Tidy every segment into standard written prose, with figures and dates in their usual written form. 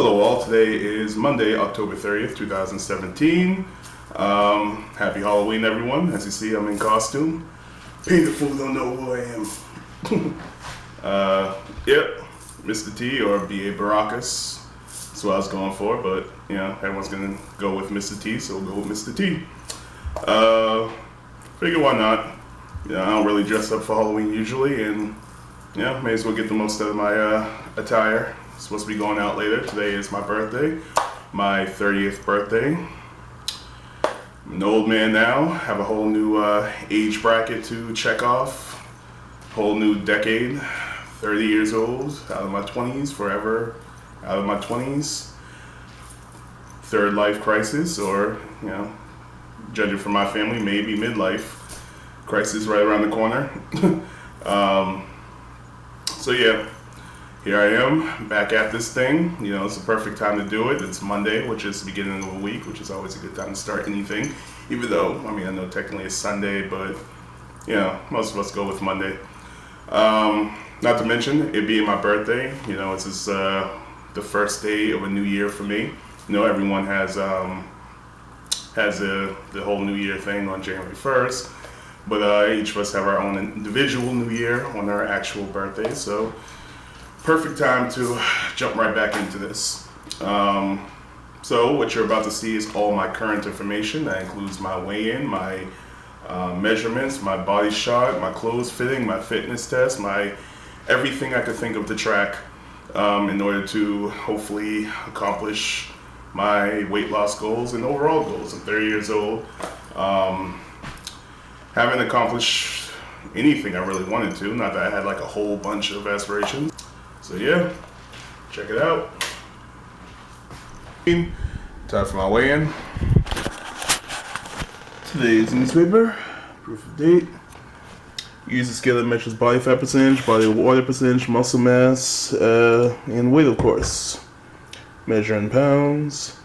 Hello all, today is Monday, October 30th, 2017. Happy Halloween everyone. As you see, I'm in costume. Painted fool don't know who I am. Yep, Mr. T or B.A. Baracus. That's what I was going for, but everyone's gonna go with Mr. T, so we'll go with Mr. T. Figure why not? I don't really dress up for Halloween usually, and may as well get the most out of my attire. Supposed to be going out later. Today is my birthday, my 30th birthday. I'm an old man now, have a whole new age bracket to check off. Whole new decade, 30 years old, out of my 20s, forever out of my 20s. Third life crisis, or, judging from my family, maybe midlife crisis right around the corner. So yeah. Here I am, back at this thing. It's the perfect time to do it. It's Monday, which is the beginning of the week, which is always a good time to start anything. Even though, I know technically it's Sunday, but, most of us go with Monday. Not to mention, it being my birthday, it's just, the first day of a new year for me. Everyone has the whole New Year thing on January 1st, but each of us have our own individual New Year on our actual birthday, so perfect time to jump right back into this. So what you're about to see is all my current information. That includes my weigh-in, my measurements, my body shot, my clothes fitting, my fitness test, my everything I could think of to track in order to hopefully accomplish my weight loss goals and overall goals. I'm 30 years old. Haven't accomplished anything I really wanted to. Not that I had like a whole bunch of aspirations. So yeah, check it out. Time for my weigh-in. Today's newspaper, proof of date. Use a scale that measures body fat percentage, body water percentage, muscle mass, and weight, of course. Measure in pounds.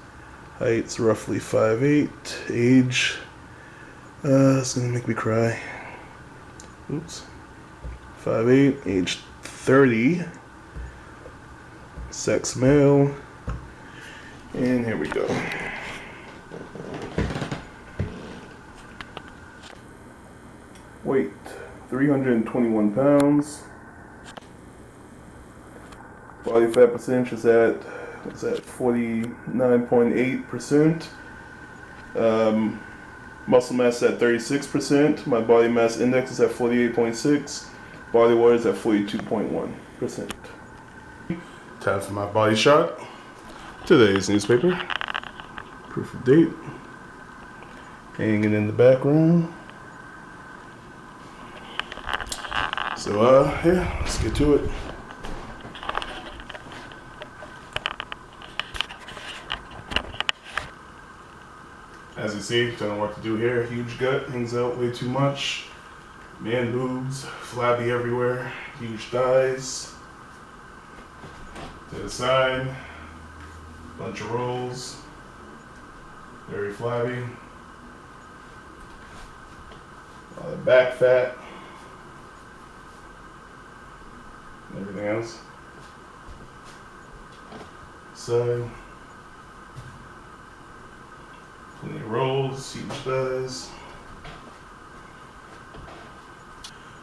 Height's roughly 5'8". Age, it's gonna make me cry. Oops. 5'8", age 30. Sex male, and here we go. Weight, 321 pounds. Body fat percentage is at 49.8%. Muscle mass at 36%. My body mass index is at 48.6. Body weight is at 42.1%. Time for my body shot. Today's newspaper. Proof of date. Hanging in the background. So, yeah, let's get to it. As you see, ton of work to do here. Huge gut, hangs out way too much. Man boobs, flabby everywhere. Huge thighs. To the side, bunch of rolls, very flabby. All the back fat, and everything else. Side, plenty of rolls, huge thighs.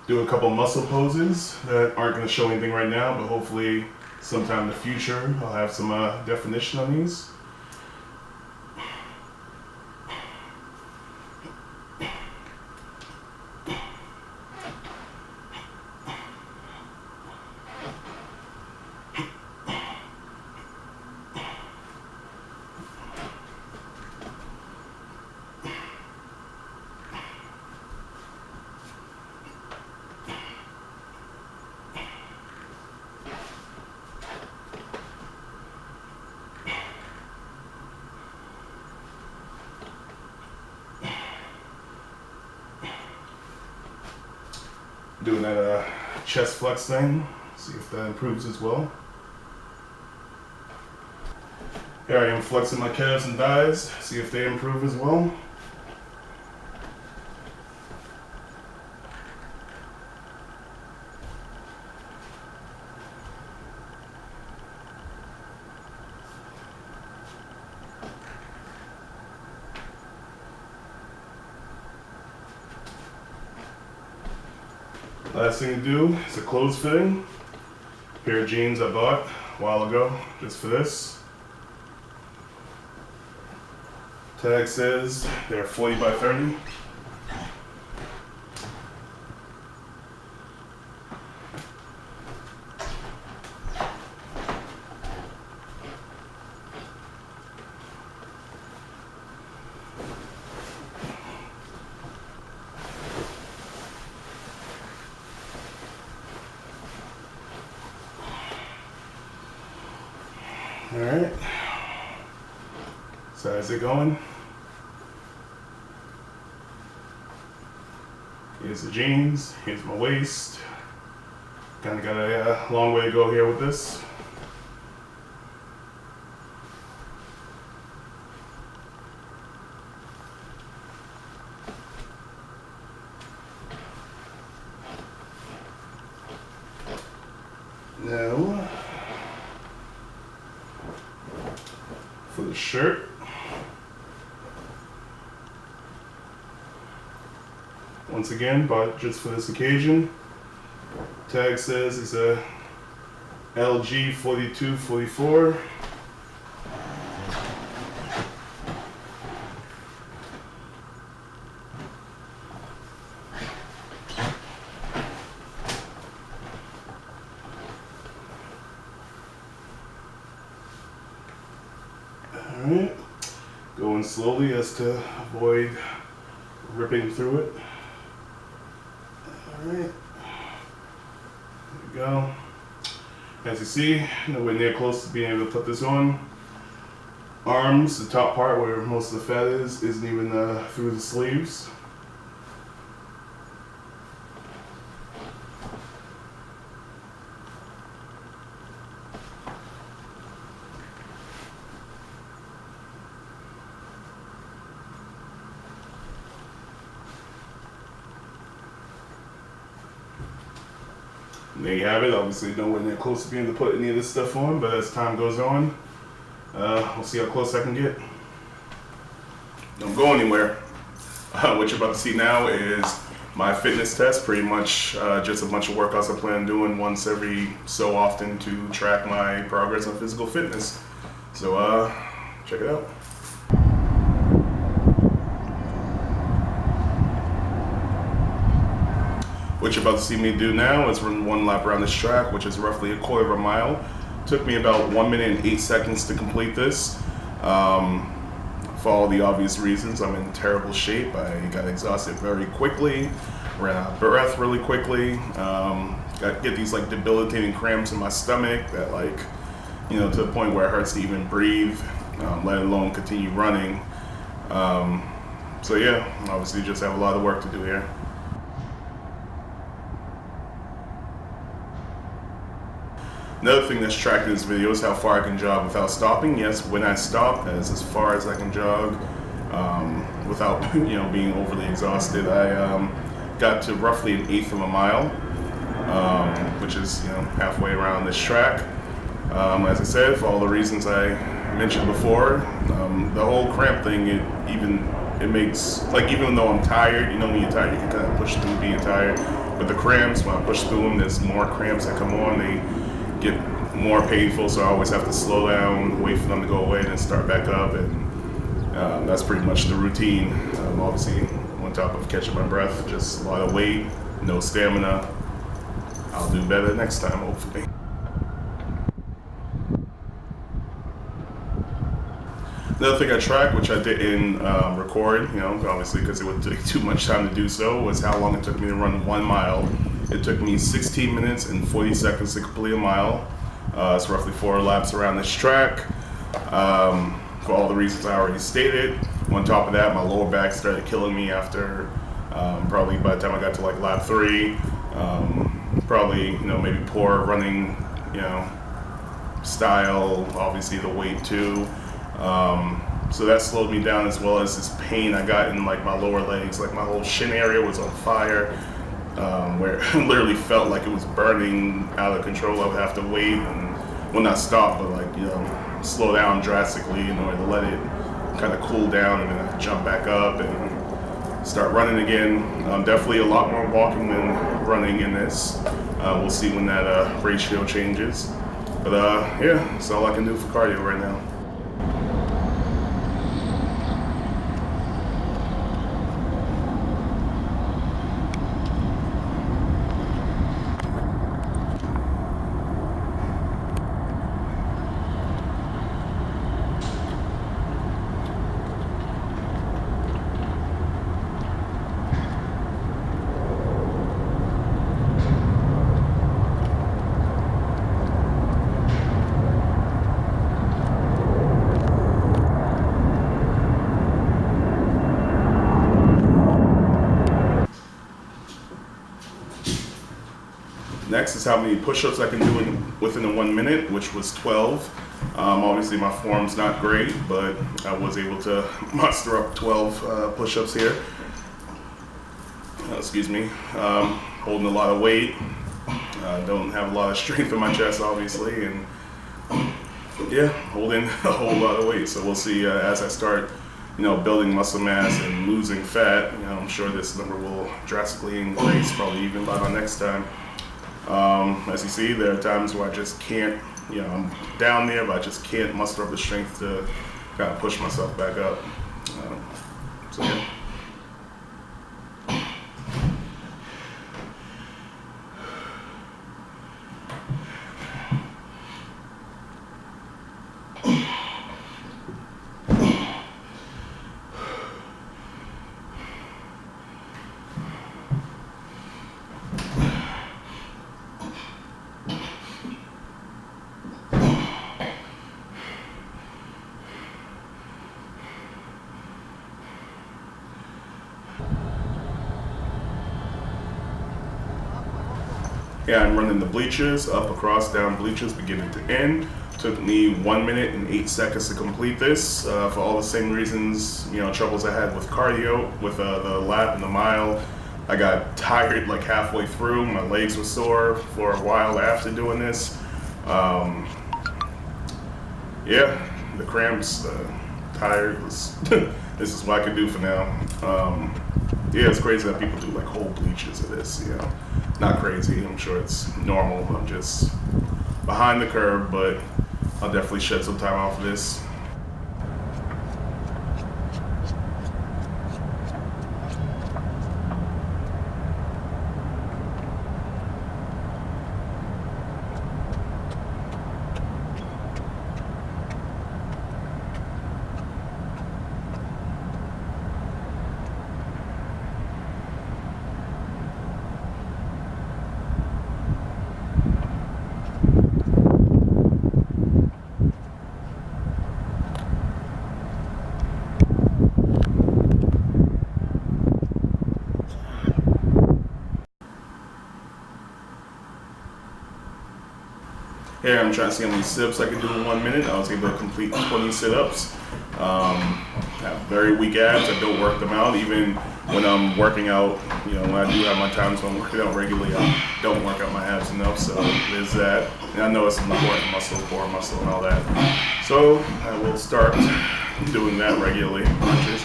Do a couple muscle poses that aren't going to show anything right now, but hopefully sometime in the future, I'll have some definition on these. Doing that chest flex thing, see if that improves as well. Here I am flexing my calves and thighs, see if they improve as well. Last thing to do is a clothes fitting. Pair of jeans I bought a while ago just for this. Tag says they're 40 by 30. Alright, so how's it going? Here's the jeans, here's my waist. Kind of got a long way to go here with this. Now, for the shirt, once again, bought just for this occasion. Tag says it's a LG 4244. Alright, going slowly as to avoid ripping through it. Alright, there we go. As you see, nowhere near close to being able to put this on. Arms, the top part where most of the fat is, isn't even through the sleeves. And there you have it. Obviously nowhere near close to being able to put any of this stuff on, but as time goes on, we'll see how close I can get. Don't go anywhere. What you're about to see now is my fitness test, pretty much just a bunch of workouts I plan on doing once every so often to track my progress on physical fitness. So check it out. What you're about to see me do now is run one lap around this track, which is roughly a quarter of a mile. Took me about 1 minute and 8 seconds to complete this. For all the obvious reasons, I'm in terrible shape. I got exhausted very quickly, ran out of breath really quickly, get these like debilitating cramps in my stomach that to the point where it hurts to even breathe, let alone continue running. So yeah, obviously just have a lot of work to do here. Another thing that's tracked in this video is how far I can jog without stopping. Yes, when I stop, that is as far as I can jog without being overly exhausted. I got to roughly 1/8 of a mile, which is halfway around this track. As I said, for all the reasons I mentioned before, the whole cramp thing, it makes, even though I'm tired, when you're tired, you can kind of push through being tired. But the cramps, when I push through them, there's more cramps that come on. They get more painful, so I always have to slow down, wait for them to go away, then start back up, and that's pretty much the routine. Obviously, on top of catching my breath, just a lot of weight, no stamina. I'll do better next time, hopefully. Another thing I tracked, which I didn't record, obviously because it would take too much time to do so, was how long it took me to run 1 mile. It took me 16 minutes and 40 seconds to complete a mile. It's roughly 4 laps around this track. For all the reasons I already stated. On top of that, my lower back started killing me after probably by the time I got to lap 3. Probably, maybe poor running, style, obviously the weight too. So that slowed me down, as well as this pain I got in my lower legs. My whole shin area was on fire. Where it literally felt like it was burning out of control. I would have to wait and, well, not stop, but slow down drastically in order to let it kind of cool down, and then I'd jump back up. And start running again. Definitely a lot more walking than running in this. We'll see when that ratio changes. But yeah, that's all I can do for cardio right now. Next is how many push-ups I can do within a 1 minute, which was 12. Obviously my form's not great, but I was able to muster up 12 push-ups here. Excuse me. Holding a lot of weight. Don't have a lot of strength in my chest, obviously, and yeah, holding a whole lot of weight. So we'll see as I start, building muscle mass and losing fat. I'm sure this number will drastically increase, probably even by my next time. As you see, there are times where I just can't, I'm down there, but I just can't muster up the strength to kind of push myself back up. So yeah. Yeah, I'm running the bleachers, up, across, down bleachers, beginning to end. Took me 1 minute and 8 seconds to complete this for all the same reasons, troubles I had with cardio, with the lap and the mile. I got tired like halfway through. My legs were sore for a while after doing this. Yeah, the cramps, tired. This is what I could do for now. Yeah, it's crazy that people do like whole bleachers of this, Not crazy, I'm sure it's normal. I'm just behind the curve, but I'll definitely shed some time off of this. Here I'm trying to see how many sit-ups I can do in 1 minute. I was able to complete 20 sit-ups. I have very weak abs. I don't work them out. Even when I'm working out, when I do have my times when I'm working out regularly, I don't work out my abs enough. So there's that. And I know it's an important muscle, core muscle, and all that. So I will start doing that regularly. Punches.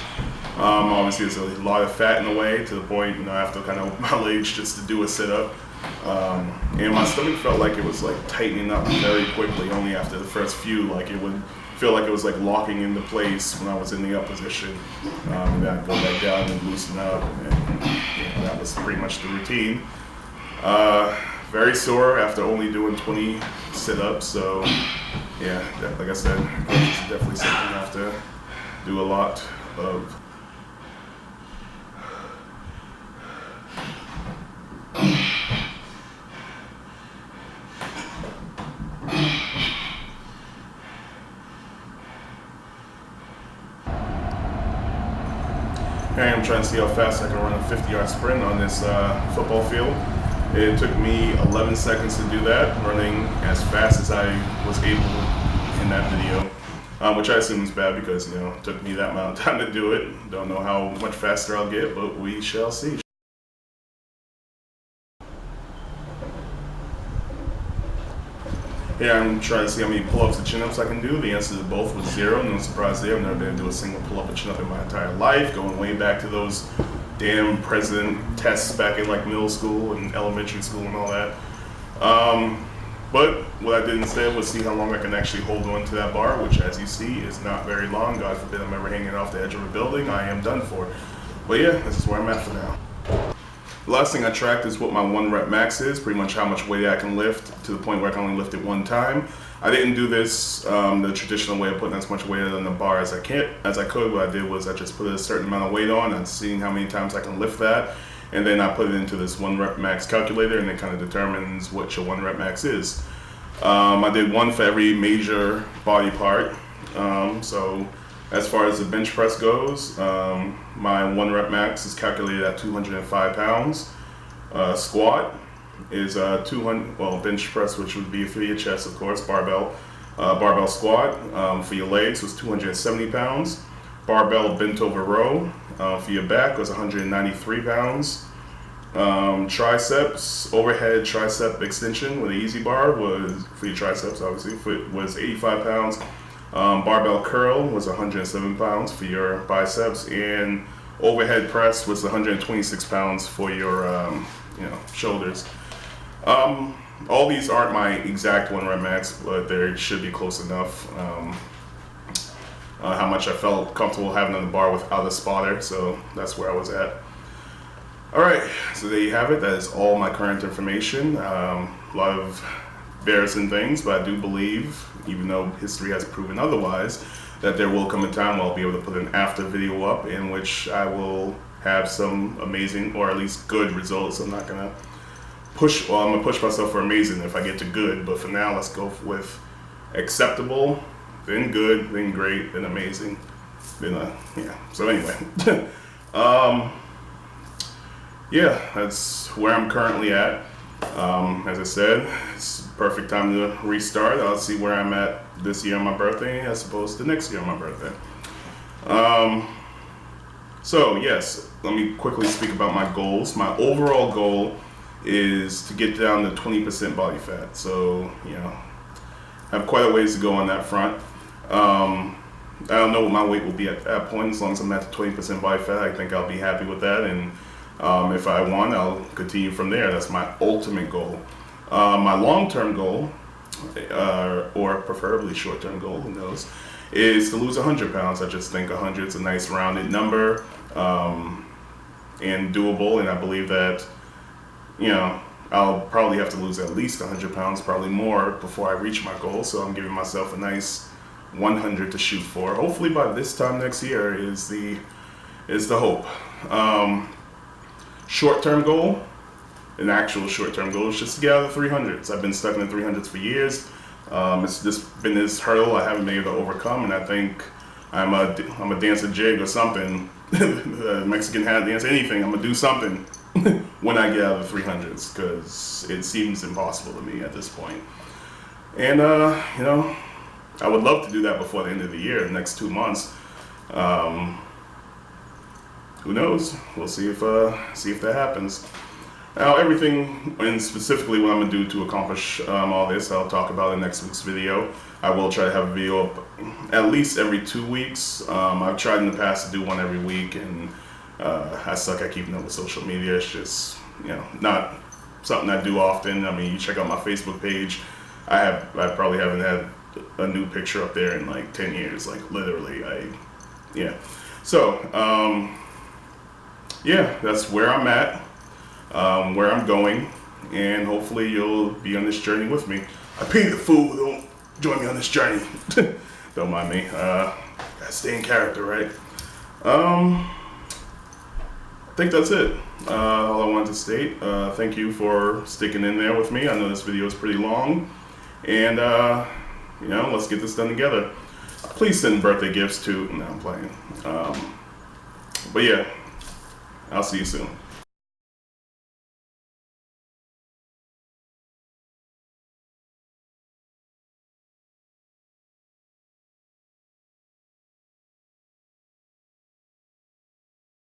Obviously, there's a lot of fat in the way to the point, I have to kind of whip my legs just to do a sit-up. And my stomach felt like it was like tightening up very quickly only after the first few. Like it would feel like it was like locking into place when I was in the up position. And then I'd go back down and loosen up, and that was pretty much the routine. Very sore after only doing 20 sit-ups. So yeah, like I said, it's definitely something I have to do a lot of. I'm trying to see how fast I can run a 50-yard sprint on this football field. It took me 11 seconds to do that, running as fast as I was able in that video, which I assume is bad because, it took me that amount of time to do it. Don't know how much faster I'll get, but we shall see. Here I'm trying to see how many pull-ups and chin-ups I can do. The answer to both was 0. No surprise there. I've never been able to do a single pull-up or chin-up in my entire life, going way back to those damn president tests back in like middle school and elementary school and all that. But what I did instead was see how long I can actually hold on to that bar, which, as you see, is not very long. God forbid I'm ever hanging off the edge of a building. I am done for. But yeah, this is where I'm at for now. The last thing I tracked is what my 1 rep max is, pretty much how much weight I can lift to the point where I can only lift it one time. I didn't do this the traditional way of putting as much weight on the bar as I could. What I did was I just put a certain amount of weight on and seeing how many times I can lift that. And then I put it into this 1 rep max calculator, and it kind of determines what your 1 rep max is. I did one for every major body part. So as far as the bench press goes, my 1 rep max is calculated at 205 pounds. Squat is 200, well, bench press, which would be for your chest, of course, barbell squat. For your legs was 270 pounds. Barbell bent over row for your back was 193 pounds. Triceps, overhead tricep extension with an easy bar was, for your triceps obviously, was 85 pounds. Barbell curl was 107 pounds for your biceps, and overhead press was 126 pounds for your shoulders. All these aren't my exact 1 rep max, but they should be close enough. How much I felt comfortable having on the bar without a spotter, so that's where I was at. Alright, so there you have it. That is all my current information. A lot of embarrassing things, but I do believe, even though history has proven otherwise, that there will come a time where I'll be able to put an after video up in which I will have some amazing, or at least good results. I'm not gonna push, well, I'm gonna push myself for amazing if I get to good, but for now, let's go with acceptable, then good, then great, then amazing, then yeah. So anyway, yeah, that's where I'm currently at. As I said, it's perfect time to restart. I'll see where I'm at this year on my birthday as opposed to next year on my birthday. So yes, let me quickly speak about my goals. My overall goal is to get down to 20% body fat. So, I have quite a ways to go on that front. I don't know what my weight will be at that point. As long as I'm at the 20% body fat, I think I'll be happy with that. And if I want, I'll continue from there. That's my ultimate goal. My long-term goal, or preferably short-term goal, who knows, is to lose 100 pounds. I just think 100 is a nice rounded number and doable. And I believe that, I'll probably have to lose at least 100 pounds, probably more, before I reach my goal. So I'm giving myself a nice 100 to shoot for. Hopefully by this time next year is the hope. Short-term goal, an actual short-term goal, is just to get out of the 300s. I've been stuck in the 300s for years. It's just been this hurdle I haven't been able to overcome, and I think I'm a dance a jig or something, Mexican hat dance, anything. I'm gonna do something when I get out of the 300s, because it seems impossible to me at this point. And I would love to do that before the end of the year, the next 2 months. Who knows? We'll see if that happens. Now, everything, and specifically what I'm gonna do to accomplish all this, I'll talk about in next week's video. I will try to have a video up at least every 2 weeks. I've tried in the past to do one every week, and I suck at keeping up with social media. It's just, not something I do often. I mean, you check out my Facebook page. I probably haven't had a new picture up there in like 10 years, like literally. So, yeah, that's where I'm at, where I'm going, and hopefully you'll be on this journey with me. I paid the fool, don't join me on this journey. Don't mind me. Gotta stay in character, right? I think that's it. All I wanted to state. Thank you for sticking in there with me. I know this video is pretty long, and let's get this done together. Please send birthday gifts too. No, I'm playing. But yeah, I'll see you soon.